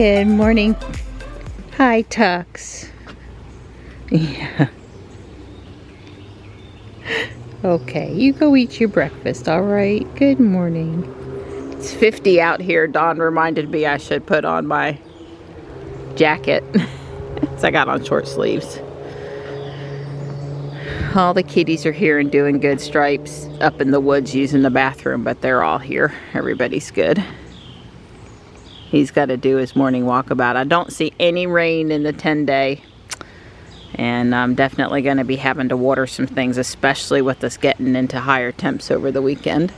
Good morning. Hi, Tux. Yeah. Okay, you go eat your breakfast, all right? Good morning. It's 50 out here. Dawn reminded me I should put on my jacket. So I got on short sleeves. All the kitties are here and doing good. Stripes up in the woods using the bathroom, but they're all here. Everybody's good. He's got to do his morning walkabout. I don't see any rain in the 10-day. And I'm definitely going to be having to water some things, especially with us getting into higher temps over the weekend.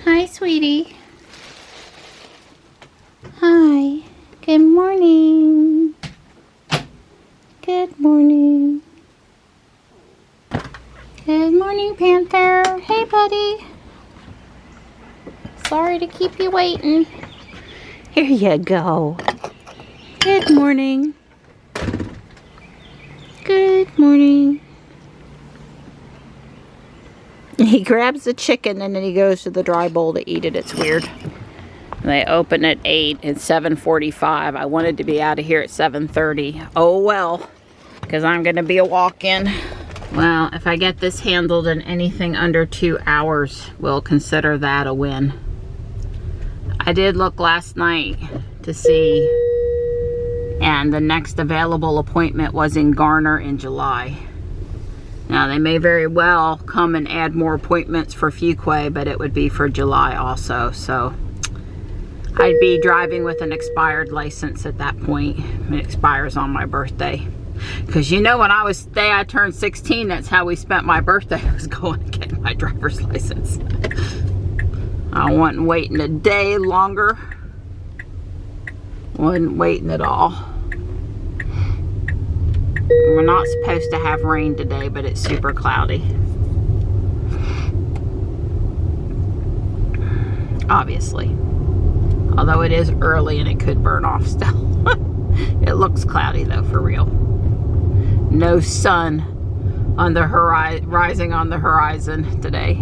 Hi, sweetie. Hi. Good morning. Good morning. Good morning, Panther. Hey, buddy. Sorry to keep you waiting. Here you go. Good morning. Good morning. He grabs the chicken and then he goes to the dry bowl to eat it. It's weird. They open at 8. It's 7:45. I wanted to be out of here at 7:30. Oh well, because I'm going to be a walk-in. Well, if I get this handled in anything under 2 hours, we'll consider that a win. I did look last night to see, and the next available appointment was in Garner in July. Now, they may very well come and add more appointments for Fuquay, but it would be for July also. So I'd be driving with an expired license at that point. It expires on my birthday. Because you know, when day I turned 16, that's how we spent my birthday. I was going to get my driver's license. I wasn't waiting a day longer. Wasn't waiting at all. We're not supposed to have rain today, but it's super cloudy. Obviously. Although it is early and it could burn off still. It looks cloudy though, for real. No sun on the rising on the horizon today.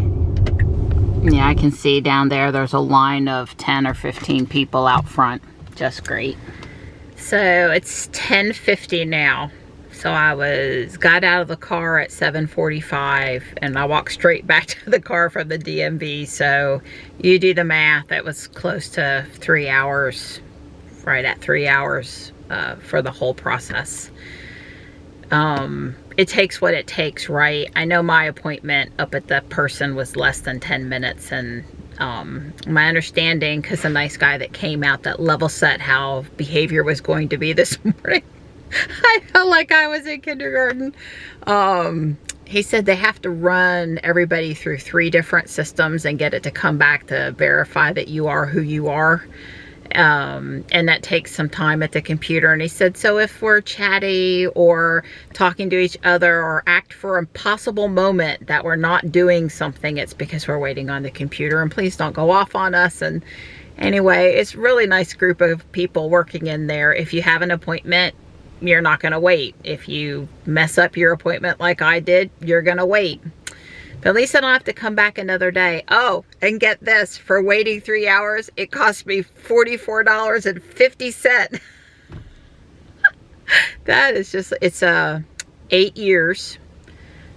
Yeah, I can see down there, there's a line of 10 or 15 people out front. Just great. So it's 10:50 now. So I got out of the car at 7:45 and I walked straight back to the car from the DMV. So you do the math, it was close to 3 hours, right at 3 hours for the whole process. It takes what it takes, right? I know my appointment up at the person was less than 10 minutes and my understanding, because the nice guy that came out that level set how behavior was going to be this morning, I felt like I was in kindergarten. He said they have to run everybody through 3 different systems and get it to come back to verify that you are who you are. And that takes some time at the computer. And he said, so if we're chatty or talking to each other or act for a possible moment that we're not doing something, it's because we're waiting on the computer, and please don't go off on us. And anyway, it's a really nice group of people working in there. If you have an appointment, you're not going to wait. If you mess up your appointment like I did, you're going to wait. But at least I don't have to come back another day. Oh, and get this, for waiting 3 hours, it cost me $44.50. That is just, it's 8 years.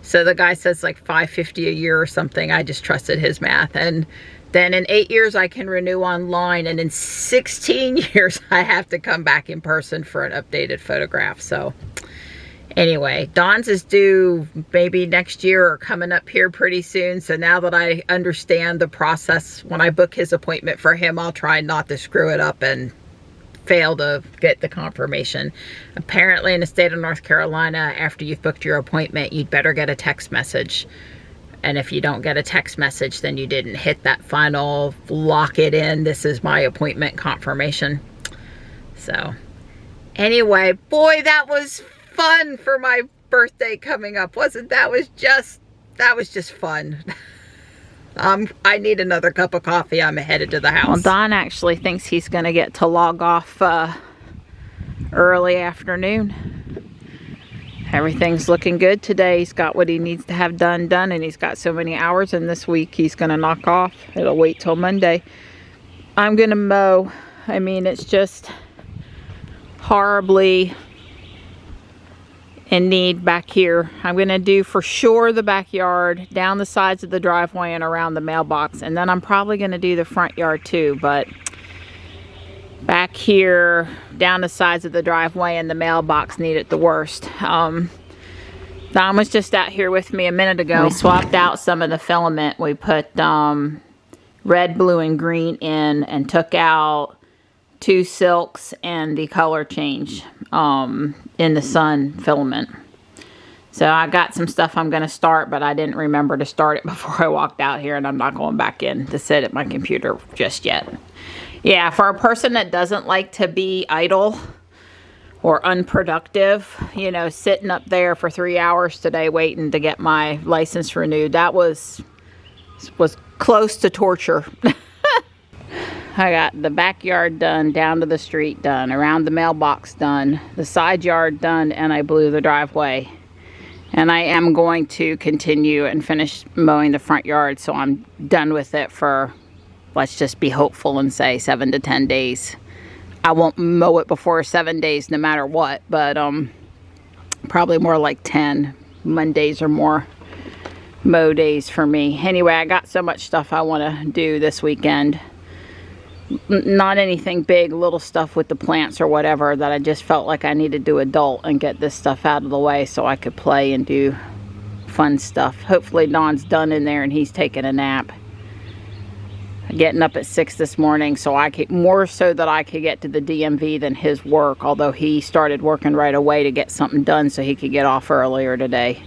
So the guy says like $5.50 a year or something. I just trusted his math. And then in 8 years, I can renew online. And in 16 years, I have to come back in person for an updated photograph. So anyway, Don's is due maybe next year or coming up here pretty soon. So now that I understand the process, when I book his appointment for him, I'll try not to screw it up and fail to get the confirmation. Apparently in the state of North Carolina, after you've booked your appointment, you'd better get a text message. And if you don't get a text message, then you didn't hit that final lock it in, this is my appointment confirmation. So anyway, boy, that was fun for my birthday coming up, wasn't that? That was just fun. I need another cup of coffee. I'm headed to the house. Well, Don actually thinks he's gonna get to log off early afternoon. Everything's looking good today. He's got what he needs to have done, and he's got so many hours in this week he's gonna knock off. It'll wait till Monday. I'm gonna mow I mean, it's just horribly in need back here. I'm gonna do for sure the backyard, down the sides of the driveway and around the mailbox, and then I'm probably gonna do the front yard too, but back here, down the sides of the driveway and the mailbox need it the worst. Don was just out here with me a minute ago. We swapped out some of the filament. We put red, blue, and green in and took out 2 silks and the color change in the sun filament. So I got some stuff I'm going to start, but I didn't remember to start it before I walked out here, and I'm not going back in to sit at my computer just yet. Yeah, for a person that doesn't like to be idle or unproductive, you know, sitting up there for 3 hours today waiting to get my license renewed, that was close to torture. I got the backyard done, down to the street done, around the mailbox done, the side yard done, and I blew the driveway. And I am going to continue and finish mowing the front yard, so I'm done with it for, let's just be hopeful and say 7 to 10 days. I won't mow it before 7 days no matter what, but probably more like 10 Mondays or more mow days for me. Anyway, I got so much stuff I want to do this weekend. Not anything big, little stuff with the plants or whatever, that I just felt like I needed to adult and get this stuff out of the way so I could play and do fun stuff. Hopefully Don's done in there and he's taking a nap. Getting up at 6 this morning, so I could, more so that I could get to the DMV than his work, although he started working right away to get something done so he could get off earlier today.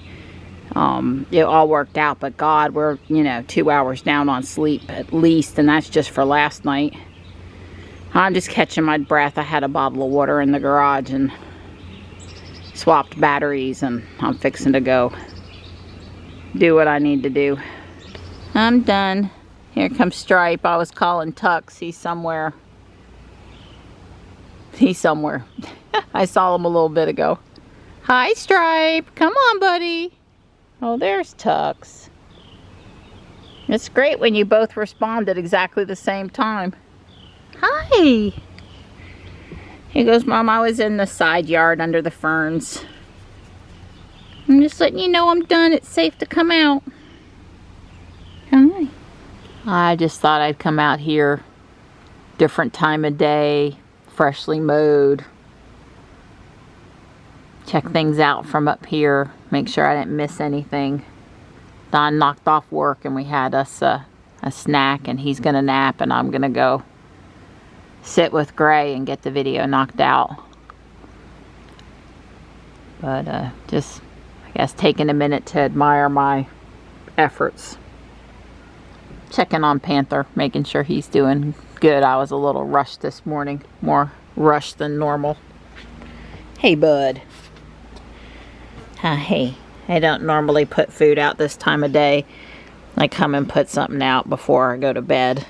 It all worked out, but God, we're, you know, 2 hours down on sleep at least, and that's just for last night. I'm just catching my breath. I had a bottle of water in the garage and swapped batteries, and I'm fixing to go do what I need to do. I'm done. Here comes Stripe. I was calling Tux. He's somewhere. He's somewhere. I saw him a little bit ago. Hi, Stripe. Come on, buddy. Oh, there's Tux. It's great when you both respond at exactly the same time. Hi. He goes, Mom, I was in the side yard under the ferns. I'm just letting you know I'm done. It's safe to come out. Hi. I just thought I'd come out here, different time of day, freshly mowed. Check things out from up here. Make sure I didn't miss anything. Don knocked off work and we had us a snack, and he's gonna nap and I'm gonna go sit with Gray and get the video knocked out. But just, I guess, taking a minute to admire my efforts. Checking on Panther, making sure he's doing good. I was a little rushed this morning, more rushed than normal. Hey, bud. Hey, I don't normally put food out this time of day. I come and put something out before I go to bed.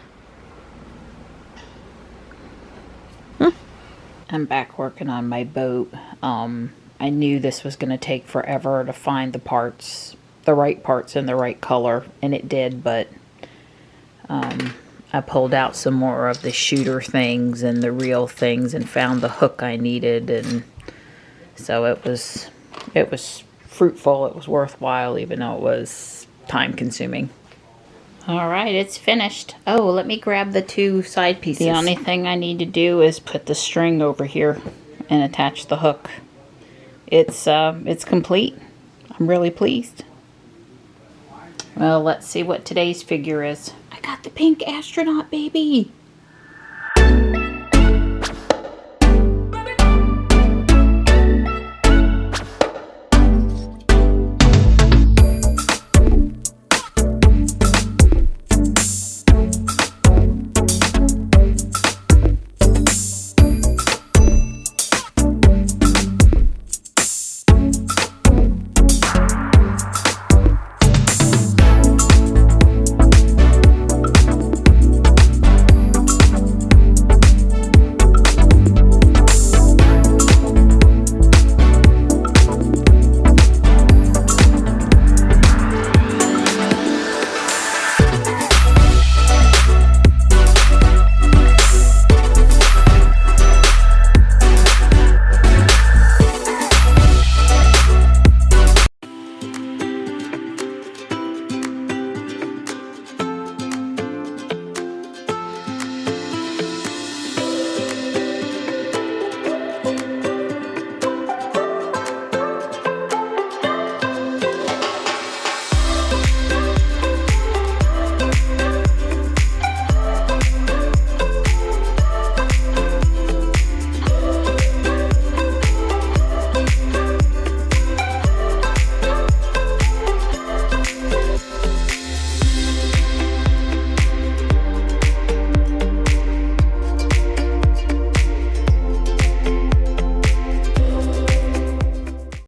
I'm back working on my boat. I knew this was going to take forever to find the parts, the right parts in the right color, and it did, but I pulled out some more of the shooter things and the reel things and found the hook I needed, and so it was fruitful. It was worthwhile, even though it was time consuming. Alright, it's finished. Oh, let me grab the 2 side pieces. The only thing I need to do is put the string over here and attach the hook. It's complete. I'm really pleased. Well, let's see what today's figure is. I got the pink astronaut, baby.